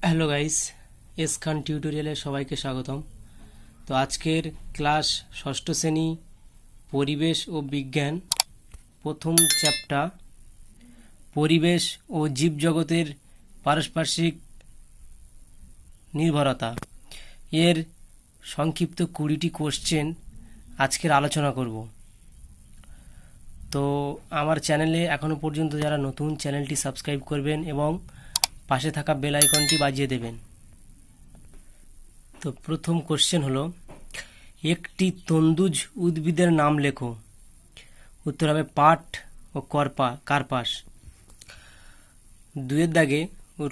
Hello guys, S খান টিউটোরিয়ালে সবাইকে স্বাগতম। তো আজকের ক্লাস ষষ্ঠ শ্রেণী পরিবেশ ও বিজ্ঞান, প্রথম চ্যাপ্টার পরিবেশ ও জীবজগতের পারস্পরিক নির্ভরতা এর সংক্ষিপ্ত 20টি কোশ্চেন আজকের আলোচনা করব। তো আমার চ্যানেলে এখনও পর্যন্ত যারা নতুন, চ্যানেলটি সাবস্ক্রাইব করবেন এবং পাশে থাকা বেল আইকনটি বাজিয়ে দেবেন। তো প্রথম কোশ্চেন হলো, একটি তন্দুজ উদ্ভিদের নাম লেখো। উত্তর হবে পাট ও কার্পাস। 2 এর দাগে,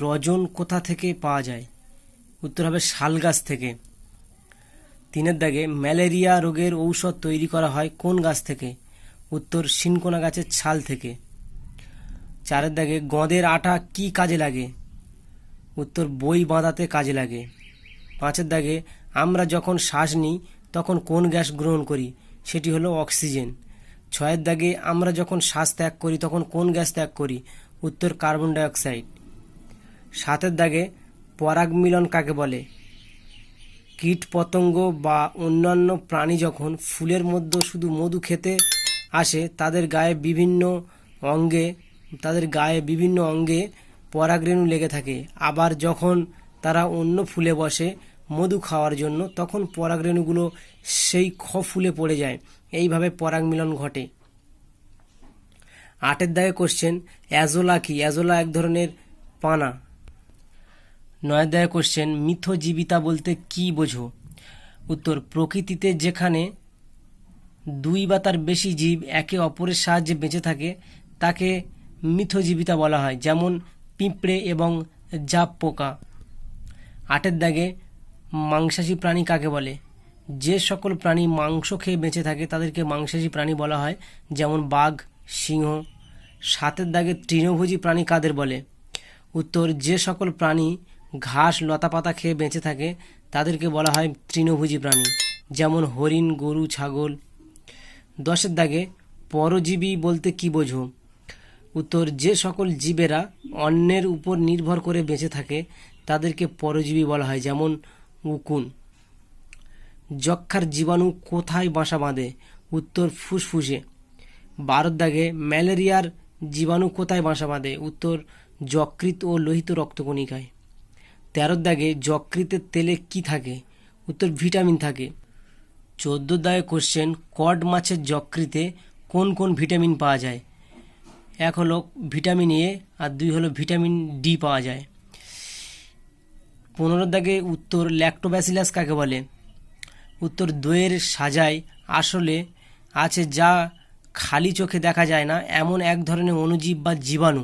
রজন কোথা থেকে পাওয়া যায়? উত্তর হবে শাল গাছ থেকে। 3 এর দাগে, ম্যালেরিয়া রোগের ঔষধ তৈরি করা হয় কোন গাছ থেকে? উত্তর সিনকোনা গাছের ছাল থেকে। 4 এর দাগে, গঁদের আটা কি কাজে লাগে? উত্তর বই বাঁধাতে কাজে লাগে। 5 এর দাগে, আমরা যখন শ্বাস নিই তখন কোন গ্যাস গ্রহণ করি? সেটি হলো অক্সিজেন। 6 এর দাগে, আমরা যখন শ্বাস ত্যাগ করি তখন কোন গ্যাস ত্যাগ করি? উত্তর কার্বন ডাইঅক্সাইড। 7 এর দাগে, পরাগ মিলন কাকে বলে? কীট পতঙ্গ বা অন্যান্য প্রাণী যখন ফুলের মধ্যে শুধু মধু খেতে আসে তাদের গায়ে বিভিন্ন অঙ্গে পরাগরেণু লেগে থাকে। আবার যখন তারা অন্য ফুলে বসে মধু খাওয়ার জন্য তখন পরাগরেণুগুলো সেই ফুলে পড়ে যায়। এইভাবে পরাগ মিলন ঘটে। 8 এর দাগে কোশ্চেন, অ্যাজোলা কি? অ্যাজোলা এক ধরনের পানা। 9 এর দাগে কোশ্চেন, মিথজীবিতা বলতে কি বোঝো? উত্তর প্রকৃতিতে যেখানে 2 বা তার বেশি জীব একে অপরের সাহায্যে বেঁচে থাকে তাকে মিথজীবিতা বলা হয়, যেমন পিঁপড়ে এবং জাপ পোকা। 8 এর দাগে, মাংসাশী প্রাণী কাকে বলে? যে সকল প্রাণী মাংস খেয়ে বেঁচে থাকে তাদেরকে মাংসাশী প্রাণী বলা হয়, যেমন বাঘ, সিংহ। 7 এর দাগে, তৃণভোজী প্রাণী কাদের বলে? উত্তর যে সকল প্রাণী ঘাস লতাপাতা খেয়ে বেঁচে থাকে তাদেরকে বলা হয় তৃণভোজী প্রাণী, যেমন হরিণ, গরু, ছাগল। 10 এর দাগে, পরজীবী বলতে কি বোঝো? উত্তর যে সকল জীবেরা অন্যের উপর নির্ভর করে বেঁচে থাকে তাদেরকে পরজীবী বলা হয়, যেমন উকুন। যক্ষ্মার জীবাণু কোথায় বাসা বাঁধে? উত্তর ফুসফুসে। 12 দাগে, ম্যালেরিয়ার জীবাণু কোথায় বাসা বাঁধে? উত্তর যকৃৎ ও লোহিত রক্তকণিকায়। 13 দাগে, যকৃতের তেলে কি থাকে? উত্তর ভিটামিন থাকে। 14 দাগে কোশ্চেন, কড মাছের যকৃতে কোন কোন ভিটামিন পাওয়া যায়? 1 হলো ভিটামিন এ আর 2 হলো ভিটামিন ডি পাওয়া যায়। 15 দাগে উত্তর, ল্যাক্টোব্যাসিলাস কাকে বলে? উত্তর দইয়ের সাজায় আসলে আছে যা খালি চোখে দেখা যায় না এমন এক ধরনের অণুজীব বা জীবাণু।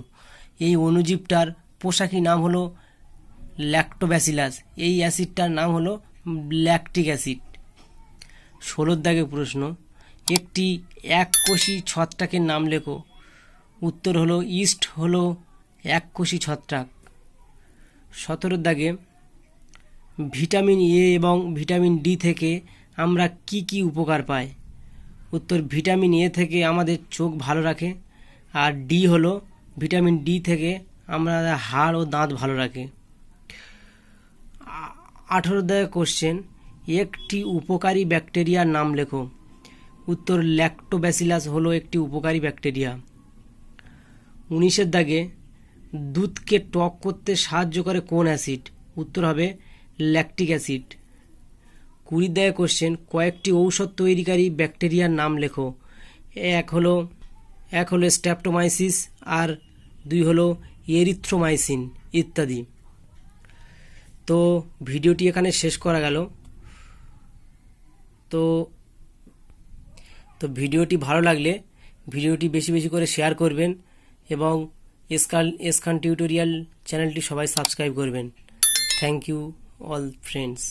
এই অণুজীবটার পোশাকি নাম হলো ল্যাক্টোব্যাসিলাস। এই অ্যাসিডটার নাম হলো ল্যাকটিক অ্যাসিড। 16 দাগে প্রশ্ন, একটি এককোষী ছত্রাকের নাম লেখো। উত্তর হলো ইস্ট হলো এককোষী ছত্রাক। 17 দাগে, ভিটামিন এ এবং ভিটামিন ডি থেকে আমরা কি কি উপকার পাই? উত্তর ভিটামিন এ থেকে আমাদের চোখ ভালো রাখে, আর ডি হলো ভিটামিন ডি থেকে আমরা হাড় ও দাঁত ভালো রাখে। 18 দাগে কোশ্চেন, একটি উপকারী ব্যাকটেরিয়ার নাম লেখো। উত্তর ল্যাক্টোব্যাসিলাস হলো একটি উপকারী ব্যাকটেরিয়া। 19 দাগে, দুধকে টক করতে সাহায্য করে কোন অ্যাসিড? উত্তর হবে ল্যাকটিক অ্যাসিড। 20 দাগে কোশ্চেন, কয়েকটি ঔষধ তৈরিকারী ব্যাকটেরিয়ার নাম লেখো। এক হলো স্ট্রেপ্টোমাইসিস আর 2 হলো এরিথ্রোমাইসিন ইত্যাদি। তো ভিডিওটি এখানে শেষ করা গেল। তো ভিডিওটি ভালো লাগলে ভিডিওটি বেশি বেশি করে শেয়ার করবেন এবং এস খান টিউটোরিয়াল চ্যানেলটি সবাই সাবস্ক্রাইব করবেন। Thank you all friends.